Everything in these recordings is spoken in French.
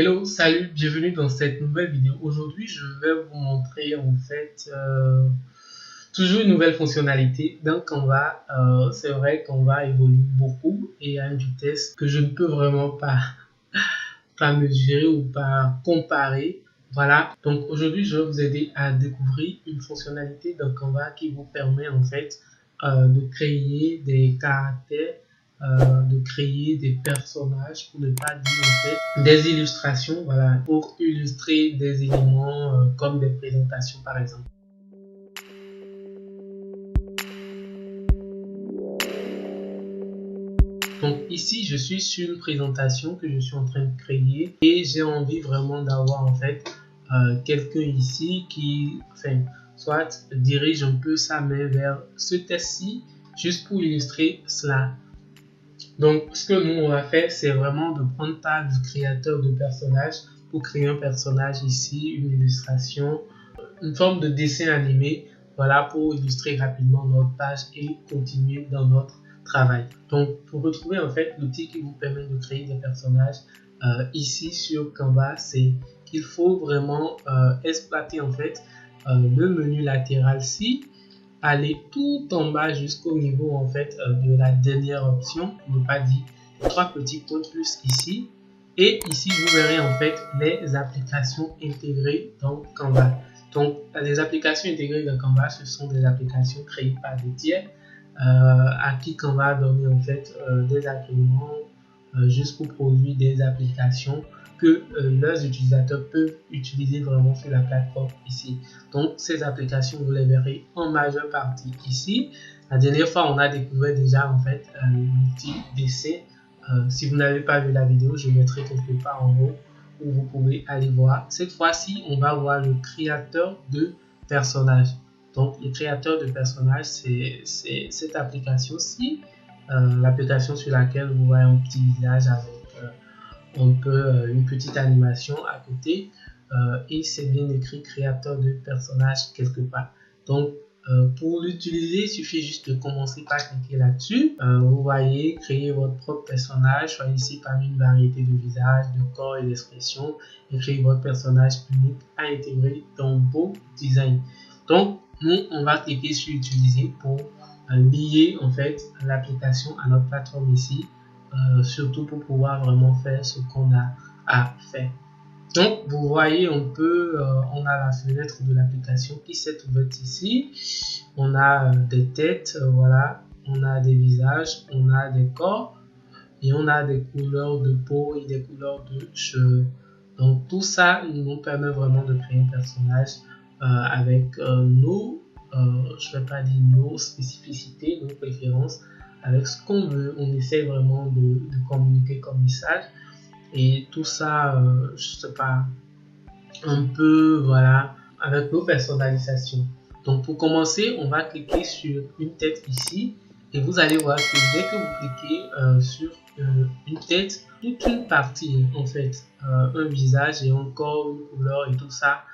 Hello, salut, bienvenue dans cette nouvelle vidéo. Aujourd'hui, je vais vous montrer en fait toujours une nouvelle fonctionnalité dans Canva. C'est vrai, Canva évolue beaucoup et à une vitesse que je ne peux vraiment pas mesurer ou pas comparer. Voilà, donc aujourd'hui, je vais vous aider à découvrir une fonctionnalité dans Canva qui vous permet en fait de créer des caractères, de créer des personnages, pour ne pas dire en fait des illustrations, voilà, pour illustrer des éléments comme des présentations par exemple. Donc ici, je suis sur une présentation que je suis en train de créer et j'ai envie vraiment d'avoir en fait quelqu'un ici qui, soit dirige un peu sa main vers ce texte-ci juste pour illustrer cela. Donc ce que nous on va faire, c'est vraiment de prendre part du créateur de personnage pour créer un personnage ici, une illustration, une forme de dessin animé, voilà, pour illustrer rapidement notre page et continuer dans notre travail. Donc, pour retrouver en fait l'outil qui vous permet de créer des personnages ici sur Canva, c'est qu'il faut vraiment exploiter en fait le menu latéral-ci, aller tout en bas jusqu'au niveau en fait de la dernière option, pour ne pas dire trois petits points plus ici. Et ici, vous verrez en fait les applications intégrées dans Canva. Donc, les applications intégrées dans Canva, ce sont des applications créées par des tiers à qui Canva a donné en fait des agréments juste pour produire des applications que leurs utilisateurs peuvent utiliser vraiment sur la plateforme ici. Donc, ces applications, vous les verrez en majeure partie ici. La dernière fois, on a découvert déjà en fait l'outil dessin. Si vous n'avez pas vu la vidéo, je mettrai quelque part en haut où vous pouvez aller voir. Cette fois-ci, on va voir le créateur de personnages. Donc, le créateur de personnages, c'est cette application-ci, l'application sur laquelle vous voyez un petit visage avec un peu une petite animation à côté et c'est bien écrit créateur de personnages quelque part. Donc, pour l'utiliser, il suffit juste de commencer par cliquer là-dessus. Vous voyez, créer votre propre personnage, choisissez parmi une variété de visages, de corps et d'expressions et créer votre personnage unique à intégrer dans vos designs. Donc, nous, on va cliquer sur utiliser pour lier en fait l'application à notre plateforme ici, surtout pour pouvoir vraiment faire ce qu'on a à faire. Donc, vous voyez, on a la fenêtre de l'application qui s'est ouverte ici. On a des têtes, voilà, on a des visages, on a des corps et on a des couleurs de peau et des couleurs de cheveux. Donc, tout ça nous permet vraiment de créer un personnage avec je ne vais pas dire nos spécificités, nos préférences, avec ce qu'on veut. On essaie vraiment de communiquer comme message. Et tout ça, je sais pas, un peu, voilà, avec nos personnalisations. Donc, pour commencer, on va cliquer sur une tête ici. Et vous allez voir que dès que vous cliquez sur une tête, toute une partie, en fait, un visage et encore une couleur et tout ça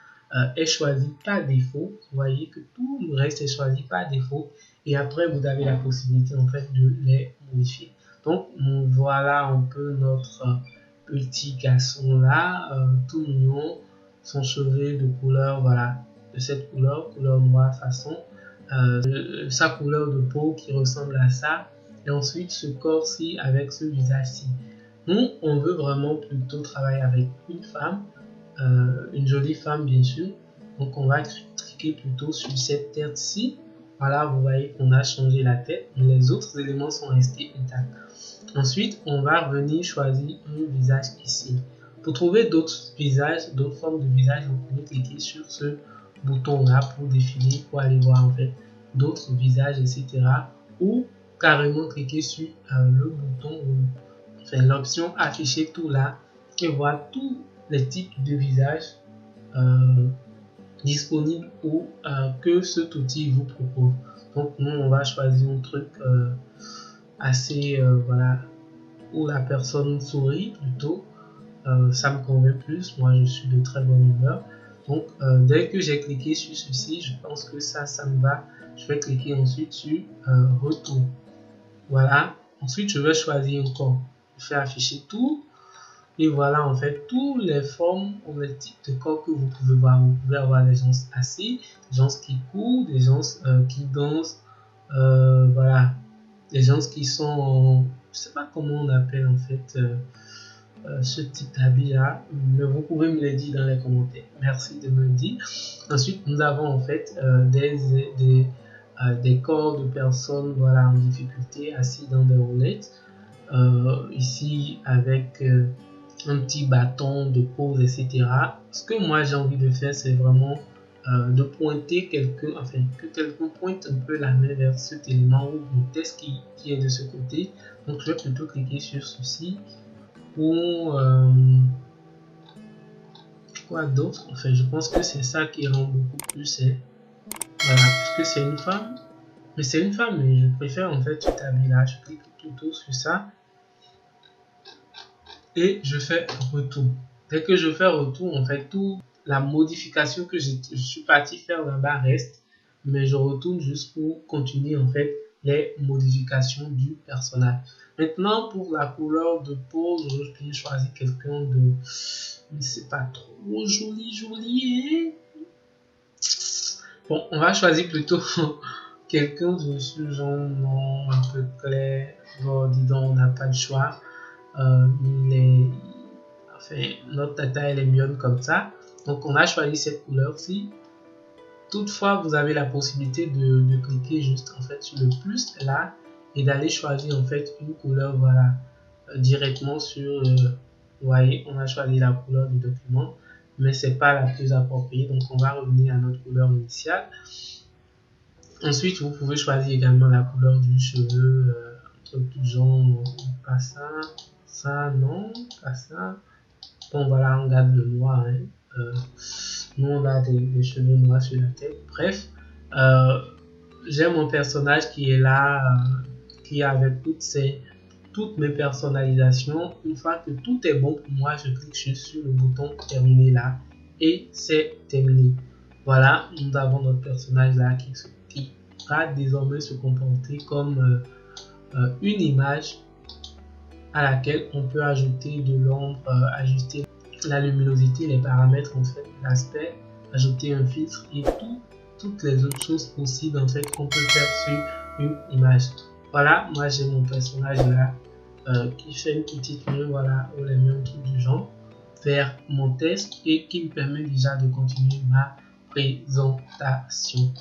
est choisi par défaut. Vous voyez que tout le reste est choisi par défaut. Et après, vous avez la possibilité, en fait, de les modifier. Donc, voilà un peu notre petit garçon là, tout mignon, son cheveu de couleur, voilà, de cette couleur noire façon, sa couleur de peau qui ressemble à ça, et ensuite ce corps-ci avec ce visage-ci. Nous, on veut vraiment plutôt travailler avec une femme, une jolie femme bien sûr, donc on va cliquer plutôt sur cette tête-ci. Voilà, vous voyez qu'on a changé la tête, mais les autres éléments sont restés intacts. Ensuite, on va venir choisir un visage ici. Pour trouver d'autres visages, d'autres formes de visage, vous pouvez cliquer sur ce bouton-là pour défiler, pour aller voir en fait d'autres visages, etc. Ou carrément cliquer sur le bouton, enfin l'option afficher tout là et voir tous les types de visages disponibles ou que cet outil vous propose. Donc nous, on va choisir un truc assez voilà, où la personne sourit plutôt, ça me convient plus. Moi je suis de très bonne humeur, donc dès que j'ai cliqué sur ceci, je pense que ça me va. Je vais cliquer ensuite sur retour. Voilà, ensuite je vais choisir encore, je fais afficher tout. Et voilà en fait tous les formes ou les types de corps que vous pouvez voir. Vous pouvez avoir des gens assis, des gens qui courent, des gens qui dansent, voilà, des gens qui sont en, je sais pas comment on appelle en fait ce type d'habit là, mais vous pouvez me le dire dans les commentaires. Merci de me le dire. Ensuite, nous avons en fait des corps de personnes, voilà, en difficulté, assis dans des roulettes. Ici avec un petit bâton de pause, etc. Ce que moi j'ai envie de faire, c'est vraiment de pointer quelqu'un, enfin que quelqu'un pointe un peu la main vers cet élément ou le test qui est de ce côté. Donc je vais plutôt cliquer sur ceci pour quoi d'autre. Enfin, je pense que c'est ça qui rend beaucoup plus, hein. Voilà, puisque c'est une femme, mais c'est une femme, mais je préfère en fait cet habit là. Je clique plutôt sur ça et je fais retour. Dès que je fais retour, en fait, toute la modification que je suis parti faire là-bas reste, mais je retourne juste pour continuer en fait les modifications du personnage. Maintenant, pour la couleur de peau, je vais choisir quelqu'un de, mais c'est pas trop joli, hein? Bon, on va choisir plutôt quelqu'un de ce genre, non, un peu clair. Bon, dis donc, on n'a pas le choix. Enfin, notre tata elle est mignonne comme ça, donc on a choisi cette couleur-ci. Toutefois, vous avez la possibilité de cliquer juste en fait sur le plus là et d'aller choisir en fait une couleur, voilà, directement sur vous voyez, on a choisi la couleur du document, mais c'est pas la plus appropriée, donc on va revenir à notre couleur initiale. Ensuite, vous pouvez choisir également la couleur du cheveu, un truc du genre, pas ça, ça non, pas ça. Bon voilà, on garde le noir, hein. Nous on a des cheveux noirs sur la tête. Bref, j'ai mon personnage qui est là, qui est avec toutes mes personnalisations. Une fois que tout est bon pour moi, je clique juste sur le bouton terminer là et c'est terminé. Voilà, nous avons notre personnage là qui va désormais se comporter comme une image à laquelle on peut ajouter de l'ombre, ajuster la luminosité, les paramètres en fait, l'aspect, ajouter un filtre et toutes les autres choses possibles en fait qu'on peut faire sur une image. Voilà, moi j'ai mon personnage là qui fait une petite main, voilà, ou les mains truc du genre, faire mon test et qui me permet déjà de continuer ma présentation.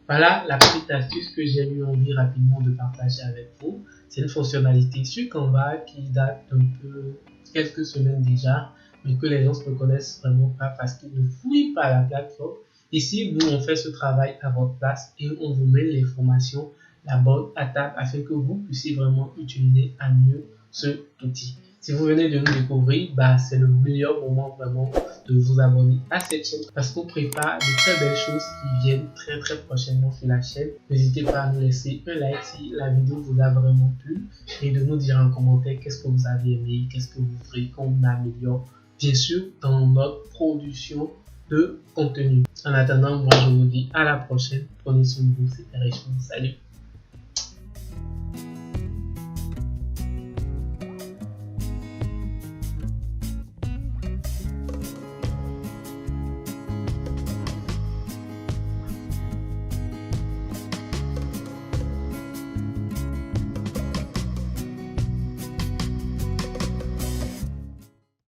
Voilà la petite astuce que j'ai eu envie rapidement de partager avec vous. C'est une fonctionnalité sur Canva qui date un peu, quelques semaines déjà, mais que les gens ne connaissent vraiment pas parce qu'ils ne fouillent pas la plateforme. Ici, nous, on fait ce travail à votre place et on vous met les formations, la bonne à table afin que vous puissiez vraiment utiliser à mieux cet outil. Si vous venez de nous découvrir, c'est le meilleur moment vraiment de vous abonner à cette chaîne parce qu'on prépare de très belles choses qui viennent très prochainement sur la chaîne. N'hésitez pas à nous laisser un like si la vidéo vous a vraiment plu et de nous dire en commentaire qu'est-ce que vous avez aimé, qu'est-ce que vous voulez qu'on améliore, bien sûr, dans notre production de contenu. En attendant, moi je vous dis à la prochaine. Prenez soin de vous, c'était Richemont. Salut!